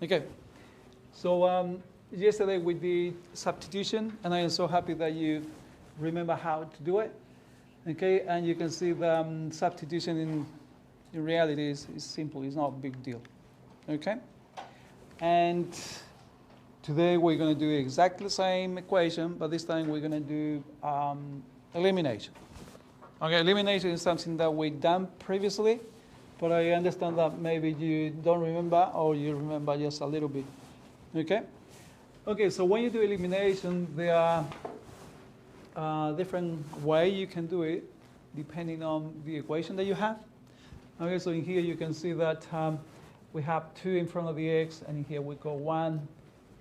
Okay, so yesterday we did substitution, and I am so happy that you remember how to do it. Okay, and you can see the substitution in reality is simple, it's not a big deal. Okay, and today we're going to do exactly the same equation, but this time we're going to do elimination. Okay, elimination is something that we've done previously, but I understand that maybe you don't remember or you remember just a little bit. Okay? Okay, so when you do elimination, there are different ways you can do it depending on the equation that you have. Okay, so in here you can see that we have 2 in front of the x, and in here we got 1.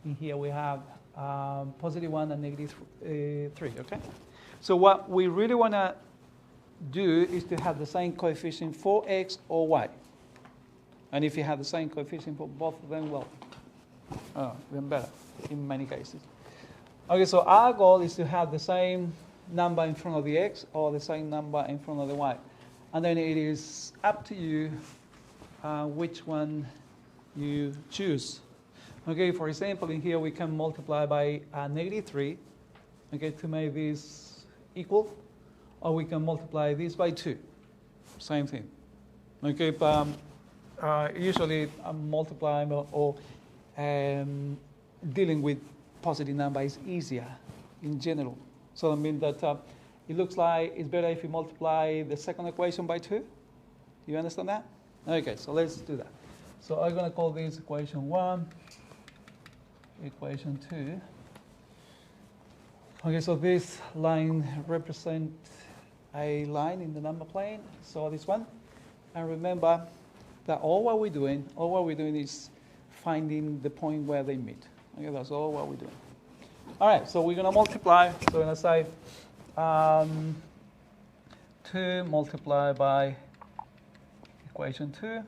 In here we have positive 1 and negative 3, okay? So what we really want to do is to have the same coefficient for x or y. And if you have the same coefficient for both of them, well, even better in many cases. Okay, so our goal is to have the same number in front of the x or the same number in front of the y. And then it is up to you which one you choose. Okay, for example, in here we can multiply by negative 3, okay, to make this equal. Or we can multiply this by 2. Same thing. Okay, but usually multiplying or dealing with positive number is easier in general. So I mean that it looks like it's better if you multiply the second equation by 2. Do you understand that? Okay, so let's do that. So I'm going to call this equation 1, equation 2. Okay, so this line represents a line in the number plane, so this one. And remember that all what we're doing is finding the point where they meet. Okay, that's all what we're doing. All right, so we're going to multiply. So we're going to say 2 multiplied by equation 2.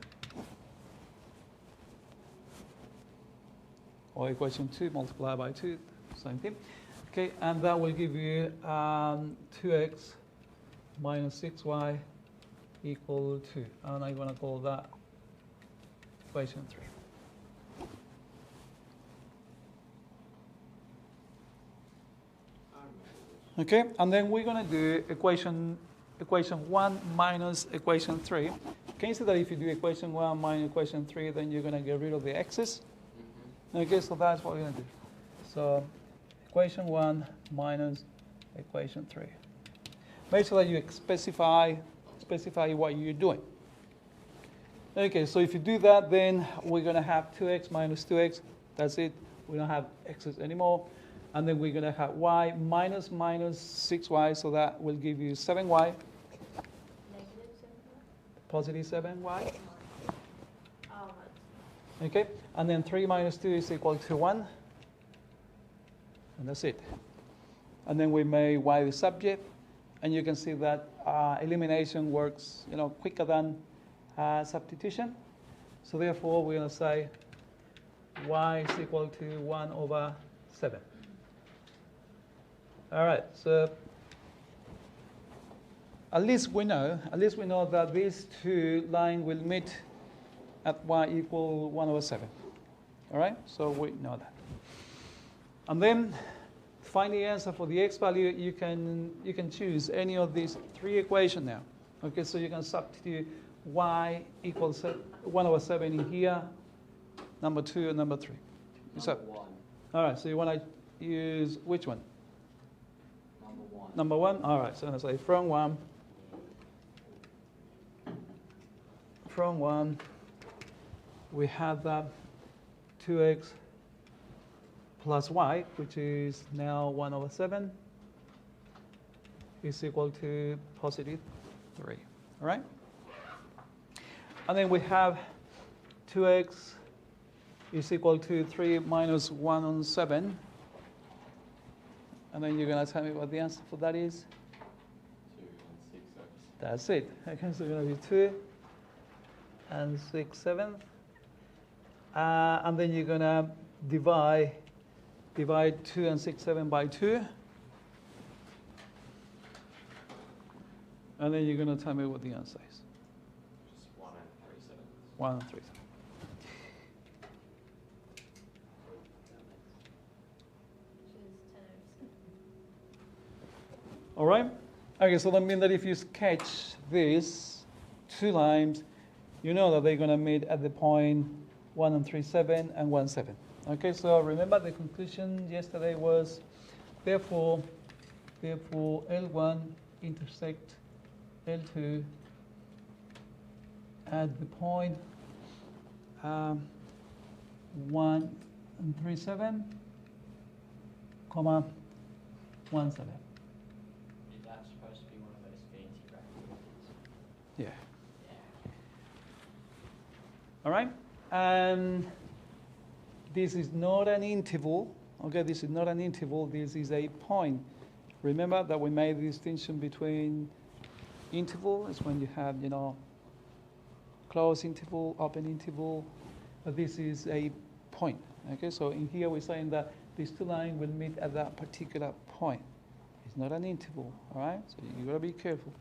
Or equation 2 multiplied by 2, same thing. Okay, and that will give you 2x minus 6y equal 2. And I'm going to call that equation 3. Okay, and then we're going to do equation 1 minus equation 3. Can you see that if you do equation 1 minus equation 3, then you're going to get rid of the x's? Okay, so that's what we're going to do. So equation 1 minus equation 3. Make sure that you specify what you're doing. Okay, so if you do that, then we're going to have 2x minus 2x. That's it. We don't have x's anymore. And then we're going to have y minus 6y, so that will give you 7y. Negative 7y? Positive 7y. Oh, Okay, and then 3 minus 2 is equal to 1. And that's it. And then we made y the subject. And you can see that elimination works, quicker than substitution. So therefore, we're going to say y is equal to 1 over 7. All right. So at least we know that these two lines will meet at y equal 1 over 7. All right. So we know that. And then find the answer for the x value. You can choose any of these 3 equations now. Okay, so you can substitute y equals 1 over 7 in here, number 2 and number 3. Number 1. All right, so you want to use which one? Number 1. Number 1? All right, so I'm going to say from 1, we have that 2x plus y, which is now 1 over 7, is equal to positive 3. All right? And then we have 2x is equal to 3 minus 1 on 7. And then you're going to tell me what the answer for that is? 2 and 6x. That's it. Okay, so it's going to be 2 and 6/7. And then you're going to divide 2 and 6/7 by 2. And then you're going to tell me what the answer is. Just 1 and 3/7. 1 and 3/7. All right? Okay, so that means that if you sketch these two lines, you know that they're going to meet at the point 1 and 3, 7 and 1, 7. Okay, so remember the conclusion yesterday was, therefore L1 intersect L2 at the point 1 and 3, 7, comma 1, 7. Is that supposed to be one of those fancy brackets? Yeah. Yeah. All right? And this is not an interval. Okay, this is not an interval. This is a point. Remember that we made the distinction between interval is when you have, closed interval, open interval. But this is a point. Okay, so in here we're saying that these two lines will meet at that particular point. It's not an interval. All right, so you gotta be careful.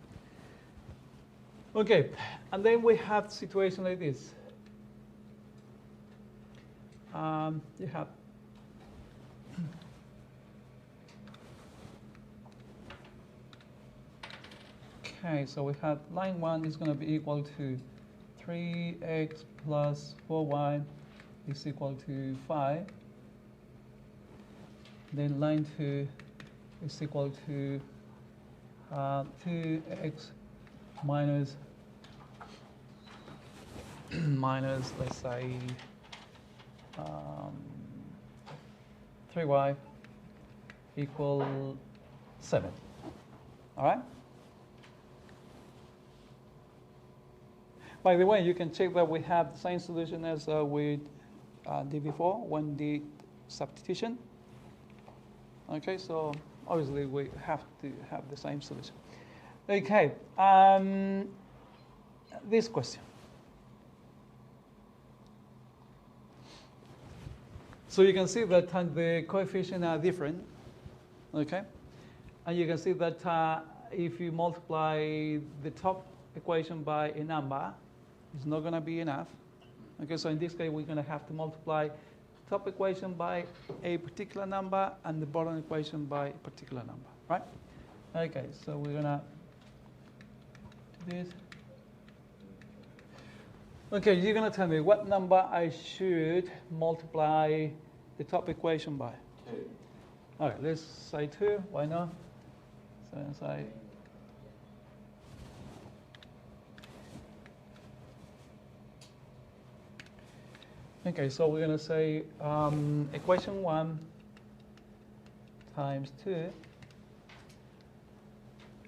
Okay, and then we have a situation like this. You have okay, so we have line 1 is going to be equal to 3x plus 4y is equal to 5. Then line 2 is equal to 2x minus let's say 3y equal 7. All right? By the way, you can check that we have the same solution as we did before when did substitution. Okay, so obviously we have to have the same solution. Okay, this question. So you can see that the coefficients are different, okay? And you can see that if you multiply the top equation by a number, it's not going to be enough. Okay, so in this case, we're going to have to multiply the top equation by a particular number and the bottom equation by a particular number, right? Okay, so we're going to do this. Okay, you're going to tell me what number I should multiply the top equation by. 2. All right, let's say 2. Why not? So say okay, so we're going to say equation 1 times 2,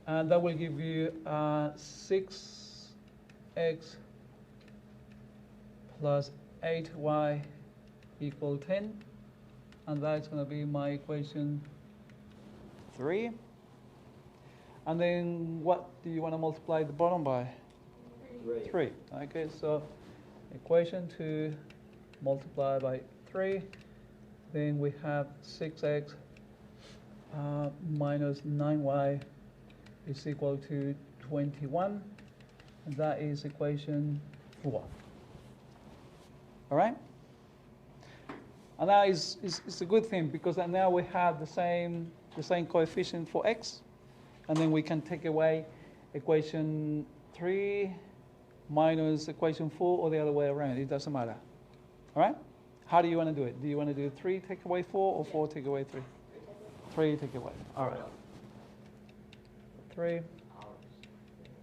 and that will give you 6x plus 8y equal 10, and that's going to be my equation 3. And then what do you want to multiply the bottom by? 3. Okay, so equation 2 multiplied by 3. Then we have 6x minus 9y is equal to 21. And that is equation 4. All right? And that is a good thing because now we have the same coefficient for x. And then we can take away equation 3 minus equation 4 or the other way around. It doesn't matter. All right? How do you want to do it? Do you want to do 3 take away 4 or 4 take away 3? 3 take away. All right. 3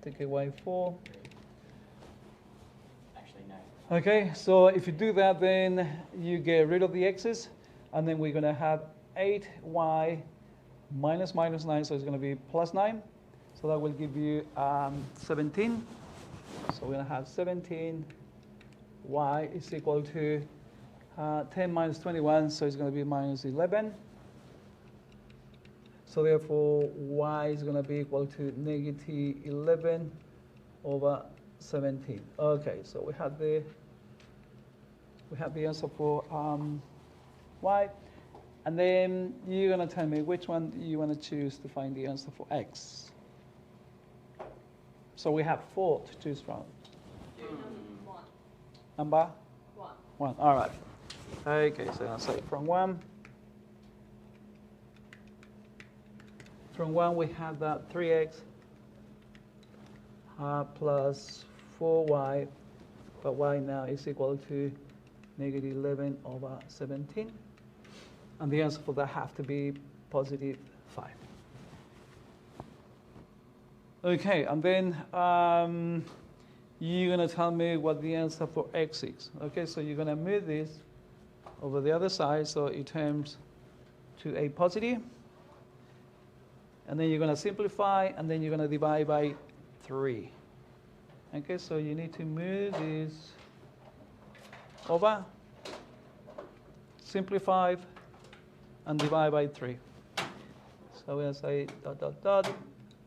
take away 4. Actually, no. Okay, so if you do that, then you get rid of the x's, and then we're going to have 8y minus 9, so it's going to be plus 9. So that will give you 17. So we're going to have 17y is equal to 10 minus 21, so it's going to be minus 11. So therefore, y is going to be equal to negative 11 over 17. Okay, so we have the answer for y. And then you're going to tell me which one you want to choose to find the answer for x. So we have 4 to choose from. Number? 1. All right. Okay, so I'll say from 1. from 1 we have that 3x plus 4y, but y now is equal to negative 11 over 17. And the answer for that have to be positive 5. Okay, and then you're going to tell me what the answer for x is. Okay, so you're going to move this over the other side so it turns to a positive. And then you're going to simplify, and then you're going to divide by 3. Okay, so you need to move this over, simplify, and divide by 3. So we're going to say dot, dot, dot,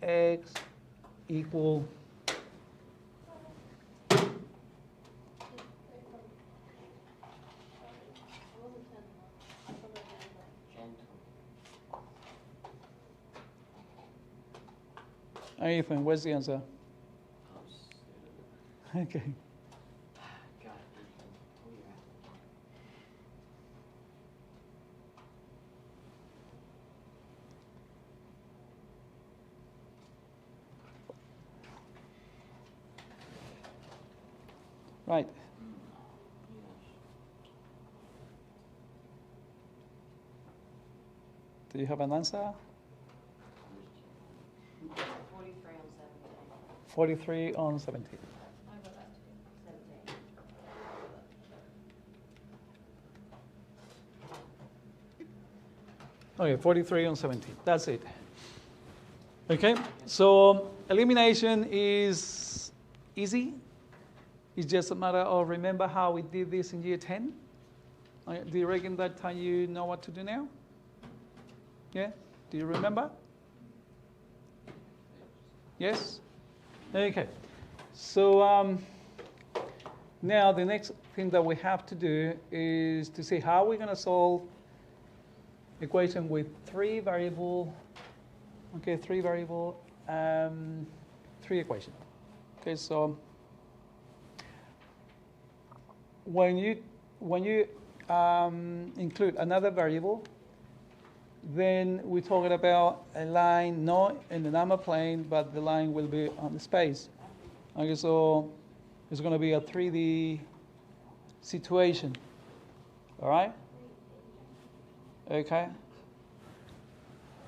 x equal Ethan, where's the answer? Okay. God, Ethan. Oh, yeah. 'Right. Yes. Do you have an answer? 43 on 17. 43 on 17. I got that too. 17. Okay, 43 on 17. That's it. Okay, so elimination is easy. It's just a matter of remember how we did this in year 10. Do you reckon that you know what to do now? Yeah? Do you remember? Yes? Okay. So now the next thing that we have to do is to see how we're going to solve equation with 3 variable, okay, 3 variable, 3 equation. Okay, so when you include another variable, then we're talking about a line not in the number plane, but the line will be on the space. Okay, so it's going to be a 3D situation. All right? Okay.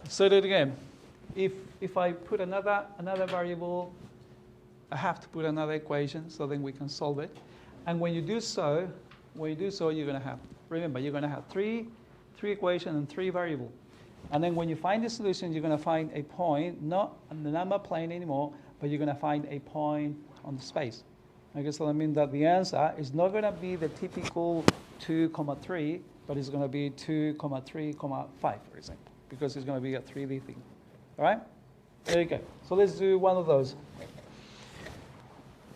Say that again. If I put another variable, I have to put another equation, so then we can solve it. And when you do so, you're going to have, remember, you're going to have three equations and 3 variables. And then when you find the solution, you're going to find a point, not on the number plane anymore, but you're going to find a point on the space. Okay, so that means that the answer is not going to be the typical 2, 3, but it's going to be 2, 3, 5, for example, because it's going to be a 3D thing. All right? There you go. So let's do one of those.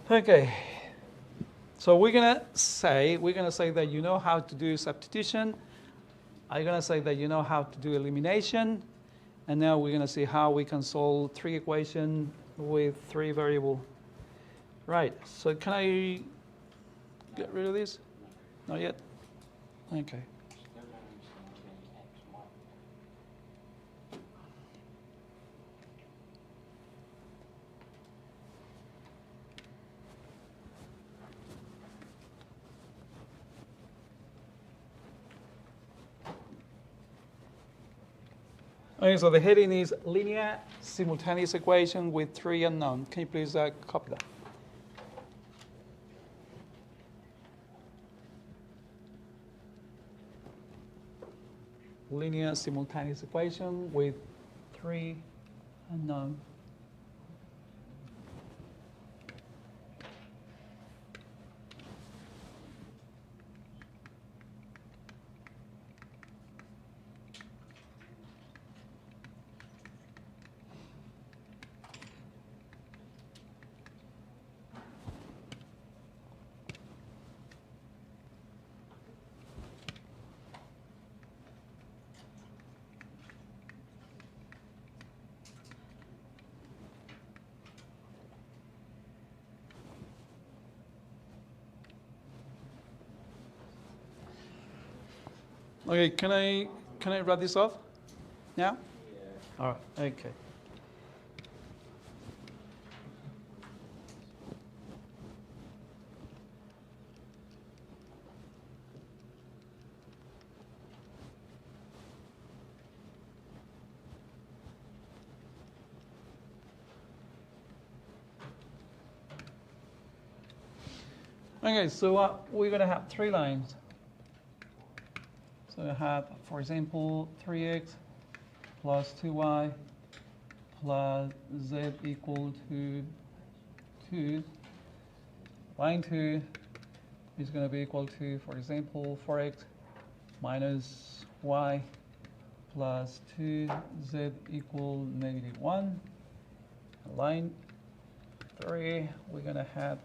Okay. So we're gonna say that you know how to do substitution. I'm gonna say that you know how to do elimination, and now we're gonna see how we can solve 3 equations with 3 variables. Right. So can I get rid of this? Not yet. Okay. Still don't understand X, Y. Okay, so the heading is linear simultaneous equation with 3 unknown. Can you please copy that? Linear simultaneous equation with 3 unknown. Okay, can I wrap this off now? All right, okay. Okay, so we're going to have 3 lines. So we have, for example, 3x plus 2y plus z equal to 2. Line 2 is going to be equal to, for example, 4x minus y plus 2z equal -1. Line 3, we're going to have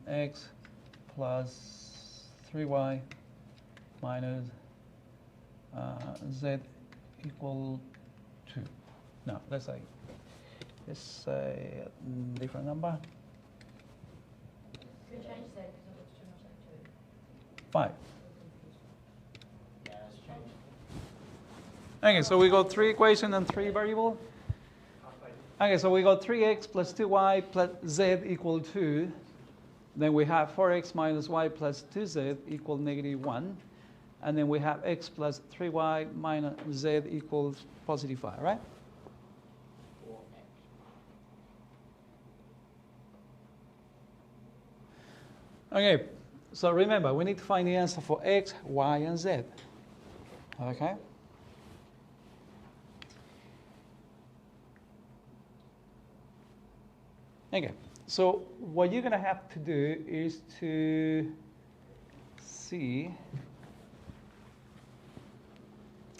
x plus 3y minus z equal 2. No, let's say a different number. Can you change that because it looks too much like 2? 5. Yeah, let's change. Okay, so we got 3 equation and 3 variable. Okay, so we got 3x plus 2y plus z equal 2. Then we have 4x minus y plus 2z equal -1. And then we have x plus 3y minus z equals +5, right? 4x. Okay, so remember, we need to find the answer for x, y, and z. Okay? Okay, so what you're going to have to do is to see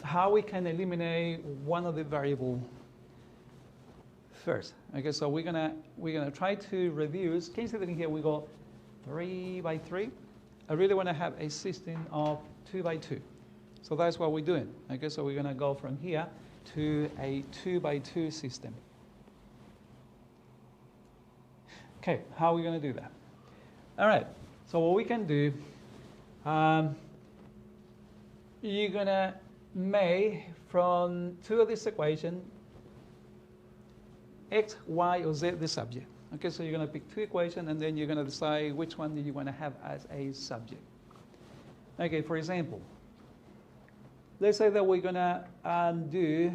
how we can eliminate one of the variable first. Okay, so we're gonna try to reduce. Can you see that in here we go 3 by 3? I really want to have a system of 2 by 2. So that's what we're doing. Okay, so we're gonna go from here to a 2 by 2 system. Okay, how are we going to do that? All right, so what we can do, you're going to make from 2 of this equation, x, y, or z the subject. Okay, so you're going to pick 2 equations, and then you're going to decide which one do you want to have as a subject. Okay, for example, let's say that we're going to do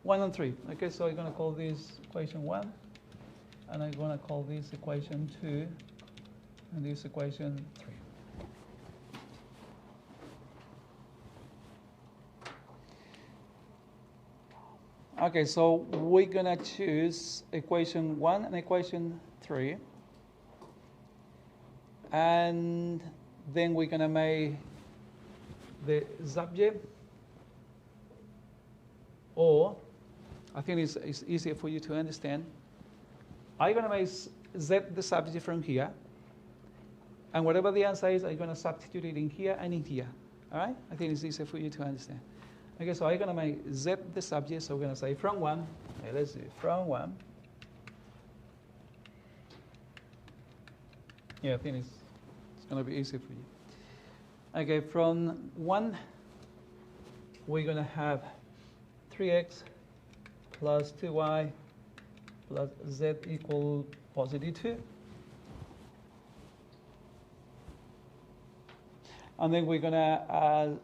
1 and 3. Okay, so I'm going to call this equation 1, and I'm going to call this equation 2, and this equation 3. Okay, so we're going to choose equation 1 and equation 3, and then we're going to make the subject, or I think it's easier for you to understand. I'm going to make z the subject from here. And whatever the answer is, I'm going to substitute it in here and in here. All right? I think it's easier for you to understand. Okay, so I'm going to make z the subject. So we're going to say from 1. Okay, let's do from 1. Yeah, I think it's going to be easier for you. Okay, from 1, we're going to have 3x plus 2y plus z equal +2. And then we're going to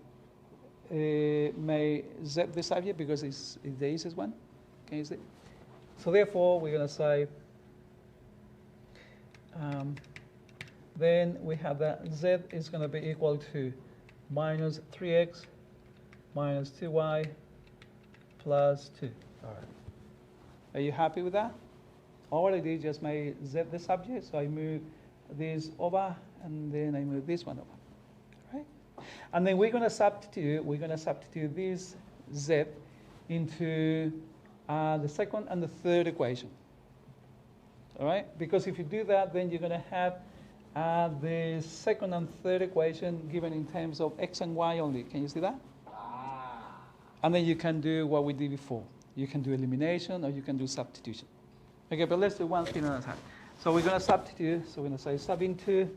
make z the subject because it's the easiest one. Can you see? So therefore, we're going to say, then we have that z is going to be equal to minus 3x minus 2y plus 2. All right. Are you happy with that? All I did is just make z the subject, so I move this over, and then I move this one over. All right? And then we're going to substitute this z into the second and the third equation. All right? Because if you do that, then you're going to have the second and third equation given in terms of x and y only. Can you see that? And then you can do what we did before. You can do elimination or you can do substitution. Okay, but let's do one thing at a time. So we're going to substitute. So we're going to say sub into,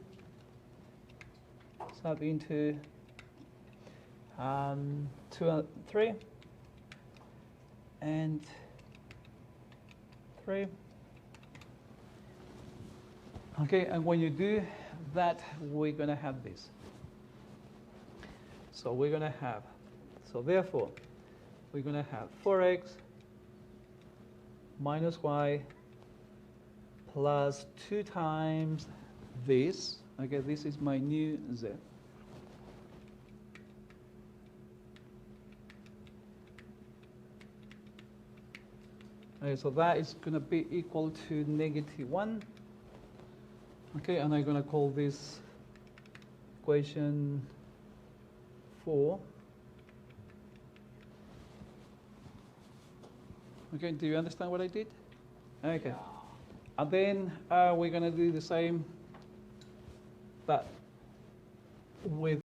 2 and 3, and 3. Okay, and when you do that, we're going to have this. So we're going to have, so therefore, we're going to have 4x minus y plus 2 times this. Okay, this is my new z. Okay, so that is going to be equal to -1. Okay, and I'm going to call this equation 4. Okay, do you understand what I did? Okay. Yeah. And then we're going to do the same, but with